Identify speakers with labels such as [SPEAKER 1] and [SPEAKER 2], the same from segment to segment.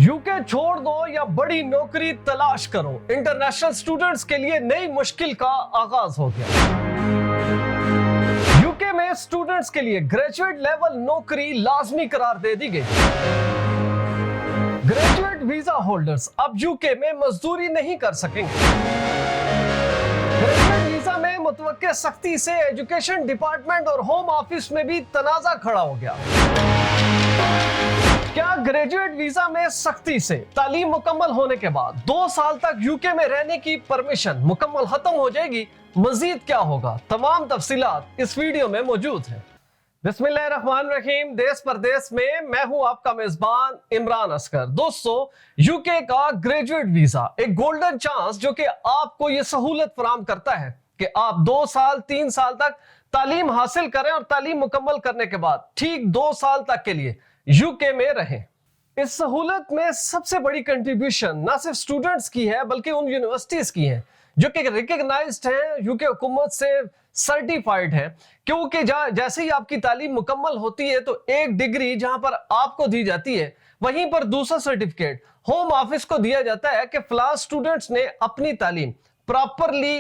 [SPEAKER 1] UK छोड़ दो या बड़ी नौकरी तलाश करो, इंटरनेशनल स्टूडेंट्स के लिए नई मुश्किल का आगाज हो गया। यूके में स्टूडेंट्स के लिए ग्रेजुएट लेवल नौकरी लाजमी करार दे दी गई। ग्रेजुएट वीजा होल्डर्स अब यूके में मजदूरी नहीं कर सकेंगे। ग्रेजुएट वीजा में मुतवक्के सख्ती से एजुकेशन डिपार्टमेंट और होम ऑफिस में भी तनाजा खड़ा हो गया। क्या ग्रेजुएट वीजा में सख्ती से तालीम मुकम्मल होने के बाद 2 साल तक यूके में रहने की परमिशन मुकम्मल खत्म हो जाएगी? मजीद क्या होगा? तमाम तफसीलात इस वीडियो में मौजूद है। बिस्मिल्लाहिर्रहमानिर्रहीम। देश परदेश में मैं हूं आपका मेजबान इमरान असगर। दोस्तों, यूके का ग्रेजुएट वीजा एक गोल्डन चांस जो कि आपको यह सहूलत फराहम करता है कि आप 2 साल 3 साल तक तालीम हासिल करें और तालीम मुकम्मल करने के बाद ठीक 2 साल तक के लिए यूके में रहें। इस सहूलत में सबसे बड़ी कंट्रीब्यूशन ना सिर्फ स्टूडेंट्स की है बल्कि उन यूनिवर्सिटीज की है जो कि रिकॉग्नाइज्ड हैं, यूके हुकूमत से सर्टिफाइड है। क्योंकि जैसे ही आपकी तालीम मुकम्मल होती है तो एक डिग्री जहां पर आपको दी जाती है, वहीं पर दूसरा सर्टिफिकेट होम ऑफिस को दिया जाता है कि फलां स्टूडेंट्स ने अपनी तालीम प्रॉपरली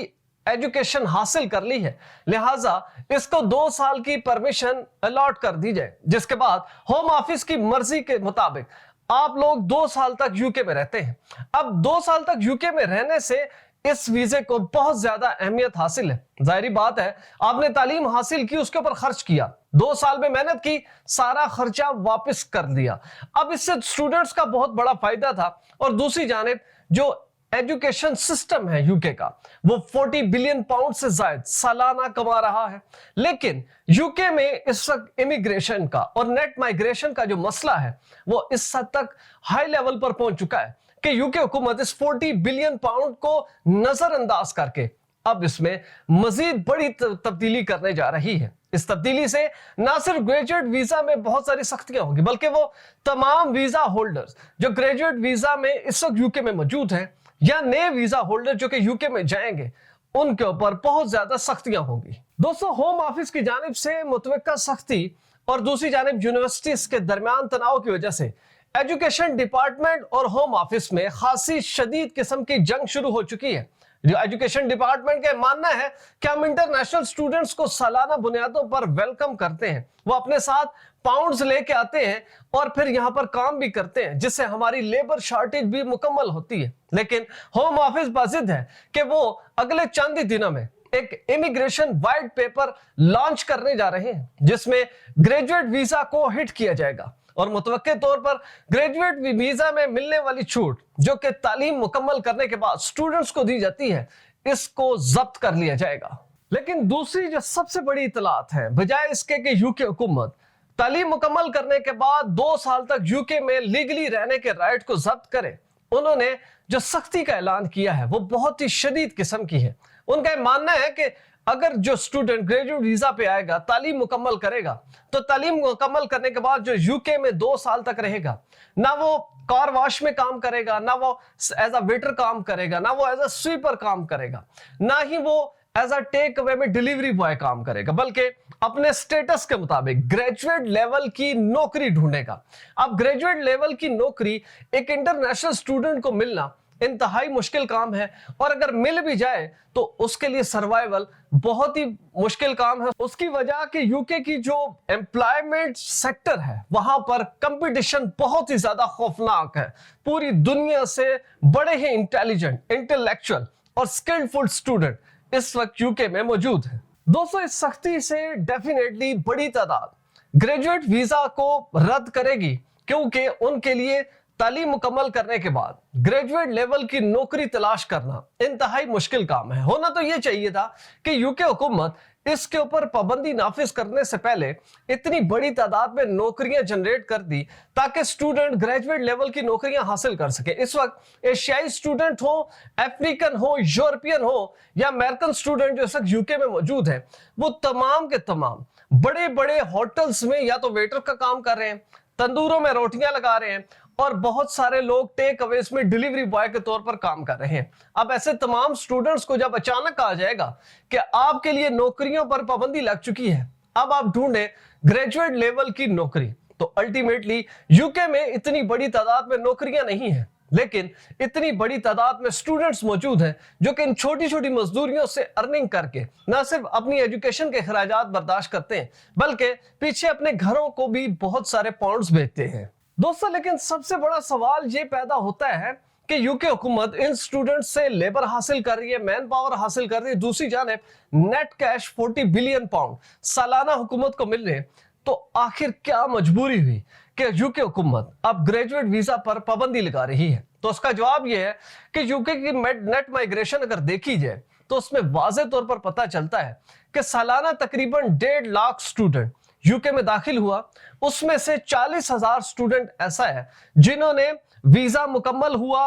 [SPEAKER 1] एजुकेशन हासिल कर ली है, लिहाजा इसको 2 साल की परमिशन अलॉट कर दी जाए, जिसके बाद होम ऑफिस की मर्जी के मुताबिक आप लोग 2 साल तक यूके में रहते हैं। अब 2 साल तक यूके में रहने से इस वीजे को बहुत ज्यादा अहमियत हासिल है। जाहिर बात है, आपने तालीम हासिल की, उसके ऊपर खर्च किया, 2 साल में मेहनत की, सारा खर्चा वापस कर दिया। अब इससे स्टूडेंट्स का बहुत बड़ा फायदा था। और दूसरी जानिब जो एजुकेशन सिस्टम है यूके का, वो 40 बिलियन पाउंड से ज्यादा सालाना कमा रहा है। लेकिन यूके में इस वक्त इमिग्रेशन का और नेट माइग्रेशन का जो मसला है वो इस हद तक हाई लेवल पर पहुंच चुका है कि यूके हुकूमत इस 40 बिलियन पाउंड को नजरअंदाज करके अब इसमें मजीद बड़ी तब्दीली करने जा रही है। इस तब्दीली से ना सिर्फ ग्रेजुएट वीजा में बहुत सारी सख्तियां होंगी बल्कि वो तमाम वीजा होल्डर्स जो ग्रेजुएट वीजा में इस वक्त यूके में मौजूद हैं या नए वीजा होल्डर जो कि यूके में जाएंगे, उनके ऊपर बहुत ज्यादा सख्तियां होंगी। दोस्तों, होम ऑफिस की जानिब से मुतवक्का सख्ती और दूसरी जानिब यूनिवर्सिटीज के दरमियान तनाव की वजह से एजुकेशन डिपार्टमेंट और होम ऑफिस में खासी शदीद किस्म की जंग शुरू हो चुकी है। जो एजुकेशन डिपार्टमेंट का मानना है कि हम इंटरनेशनल स्टूडेंट्स को सालाना बुनियादों पर वेलकम करते हैं, वो अपने साथ पाउंड्स लेके आते हैं और फिर यहां पर काम भी करते हैं, जिससे हमारी लेबर शॉर्टेज भी मुकम्मल होती है। लेकिन होम ऑफिस बाजिद है कि वो अगले चंद ही दिनों में एक इमिग्रेशन वाइट पेपर लॉन्च करने जा रहे हैं जिसमें ग्रेजुएट वीजा को हिट किया जाएगा और मुतवक्के तौर पर ग्रेजुएट वीजा में मिलने वाली छूट जो कि तालीम मुकम्मल करने के बाद स्टूडेंट्स को दी जाती है, इसको जब्त कर लिया जाएगा। लेकिन दूसरी जो सबसे बड़ी इतलात है, बजाय इसके कि यूके हुकूमत तालीम मुकम्मल करने के बाद 2 साल तक यूके में लीगली रहने के राइट को जब्त करे, उन्होंने जो सख्ती का ऐलान किया है वो बहुत ही शदीद किस्म की है। उनका मानना है कि अगर जो स्टूडेंट ग्रेजुएट वीजा पे आएगा, तालीम मुकम्मल करेगा, तो तालीम मुकम्मल करने के बाद जो यूके में 2 साल तक रहेगा, ना वो कार वॉश में काम करेगा, ना वो एज अ वेटर काम करेगा, ना वो एज अ स्वीपर काम करेगा, ना ही वो एज अ टेक अवे में डिलीवरी बॉय काम करेगा, बल्कि अपने स्टेटस के मुताबिक ग्रेजुएट लेवल की नौकरी ढूंढेगा। अब ग्रेजुएट लेवल की नौकरी एक इंटरनेशनल स्टूडेंट को मिलना इंतहाई मुश्किल काम है और अगर मिल भी जाए तो उसके लिए सर्वाइवल बहुत ही मुश्किल काम है। उसकी वजह कि यूके की जो एम्प्लॉयमेंट सेक्टर है वहां पर कंपटीशन बहुत ही ज्यादा खौफनाक है। पूरी दुनिया से बड़े ही इंटेलिजेंट, इंटेलेक्चुअल और स्किलफुल स्टूडेंट इस वक्त यूके में मौजूद है। दोस्तों, इस सख्ती से डेफिनेटली बड़ी तादाद ग्रेजुएट वीजा को रद्द करेगी क्योंकि उनके लिए तालीम मुकम्मल करने के बाद ग्रेजुएट लेवल की नौकरी तलाश करना इंतहाई मुश्किल काम है। होना तो यह चाहिए था कि यूके हुकूमत इसके ऊपर पाबंदी नाफिज करने से पहले इतनी बड़ी तादाद में नौकरियां जनरेट कर दी ताकि स्टूडेंट ग्रेजुएट लेवल की नौकरियां हासिल कर सके। इस वक्त एशियाई स्टूडेंट हो, अफ्रीकन हो, यूरोपियन हो या अमेरिकन स्टूडेंट जो इस वक्त यूके में मौजूद है, वो तमाम के तमाम बड़े बड़े होटल्स में या तो वेटर का काम कर रहे हैं, तंदूरों में रोटियां लगा रहे हैं और बहुत सारे लोग टेक अवेज में डिलीवरी बॉय के तौर पर काम कर रहे हैं। अब ऐसे तमाम स्टूडेंट्स को जब अचानक कहा जाएगा कि आपके लिए नौकरियों पर पाबंदी लग चुकी है, अब आप ढूंढे ग्रेजुएट लेवल की नौकरी, तो अल्टीमेटली यूके में इतनी बड़ी तादाद में नौकरियां नहीं है, लेकिन इतनी बड़ी तादाद में स्टूडेंट्स मौजूद हैं जो कि इन छोटी छोटी मजदूरियों से अर्निंग करके न सिर्फ अपनी एजुकेशन के खर्चात बर्दाश्त करते हैं, बल्कि पीछे अपने घरों को भी बहुत सारे पाउंड्स भेजते हैं। दोस्तों, लेकिन सबसे बड़ा सवाल ये पैदा होता है कि यूके हुकूमत इन स्टूडेंट्स से लेबर हासिल कर रही है, मैन पावर हासिल कर रही है, दूसरी जानिब नेट कैश 40 बिलियन पाउंड सालाना हुकूमत को मिल रहे हैं, तो आखिर क्या मजबूरी हुई कि यूके हुकूमत अब ग्रेजुएट वीजा पर पाबंदी लगा रही है? तो उसका जवाब यह है कि यूके की नेट माइग्रेशन अगर देखी जाए तो उसमें वाज़ेह तौर पर पता चलता है कि सालाना तकरीबन 1.5 लाख स्टूडेंट यूके में दाखिल हुआ, उसमें से 40,000 स्टूडेंट ऐसा है जिन्होंने वीजा मुकम्मल हुआ,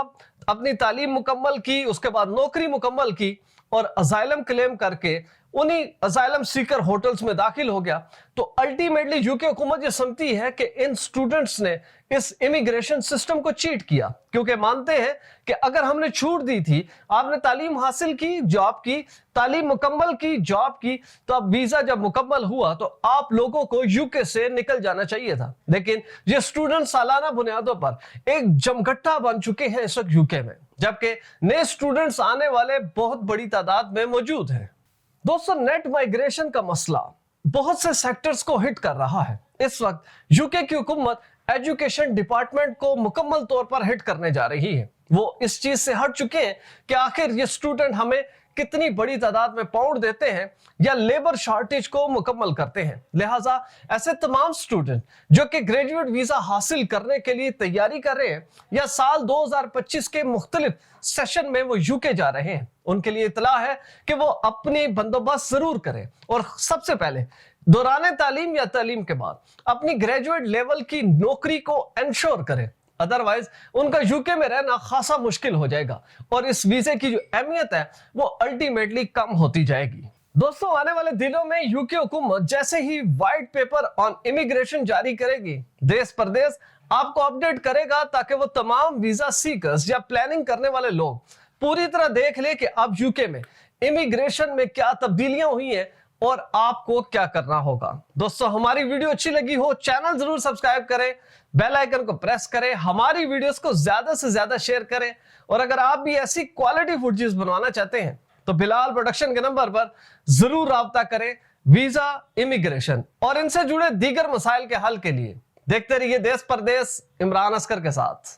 [SPEAKER 1] अपनी तालीम मुकम्मल की, उसके बाद नौकरी मुकम्मल की और अजाइलम क्लेम करके उन्हीं अजाइलम सीकर होटल्स में दाखिल हो गया। तो अल्टीमेटली यूके हुकूमत ये समझती है कि इन स्टूडेंट्स ने इस इमिग्रेशन सिस्टम को चीट किया, क्योंकि मानते हैं कि अगर हमने छूट दी थी, आपने तालीम हासिल की, जॉब की, तालीम मुकम्मल की, जॉब की, तो अब वीजा जब मुकम्मल हुआ तो आप लोगों को यूके से निकल जाना चाहिए था। लेकिन ये स्टूडेंट सालाना बुनियादों पर एक जमघट्टा बन चुके हैं इस वक्त यूके में, जबकि नए स्टूडेंट्स आने वाले बहुत बड़ी तादाद में मौजूद हैं। दोस्तों, नेट माइग्रेशन का मसला बहुत से सेक्टर्स को हिट कर रहा है। इस वक्त यूके की हुकूमत एजुकेशन डिपार्टमेंट को मुकम्मल तौर पर हिट करने जा रही है। वो इस चीज से हट चुके हैं कि आखिर ये स्टूडेंट हमें कितनी बड़ी तादाद में पाउंड देते हैं या लेबर शॉर्टेज को मुकम्मल करते हैं। लिहाजा ऐसे तमाम स्टूडेंट जो कि ग्रेजुएट वीजा हासिल करने के लिए तैयारी कर रहे हैं या साल 2025 के मुख्तलिफ सेशन में वो यूके जा रहे हैं, उनके लिए इतला है कि वो अपनी बंदोबस्त जरूर करें और सबसे पहले दौरान तालीम या तालीम के बाद अपनी ग्रेजुएट लेवल की नौकरी को इंश्योर करें, अदरवाइज उनका यूके में रहना खासा मुश्किल हो जाएगा और इस वीजे की जो अहमियत है वो अल्टीमेटली कम होती जाएगी। दोस्तों, आने वाले दिनों में यूके हुकूमत जैसे ही व्हाइट पेपर ऑन इमिग्रेशन जारी करेगी, देश परदेश आपको अपडेट करेगा ताकि वो तमाम वीजा सीकर्स या प्लानिंग करने वाले लोग पूरी तरह देख ले कि अब यूके में इमिग्रेशन में क्या तब्दीलियां हुई हैं और आपको क्या करना होगा। दोस्तों, हमारी वीडियो अच्छी लगी हो, चैनल जरूर सब्सक्राइब करें, बेल आइकन को प्रेस करें, हमारी वीडियोस को ज्यादा से ज्यादा शेयर करें और अगर आप भी ऐसी क्वालिटी फुटेज बनवाना चाहते हैं तो बिलाल प्रोडक्शन के नंबर पर जरूर राब्ता करें। वीजा, इमिग्रेशन और इनसे जुड़े दीगर मसाइल के हल के लिए देखते रहिए देश परदेश इमरान असकर के साथ।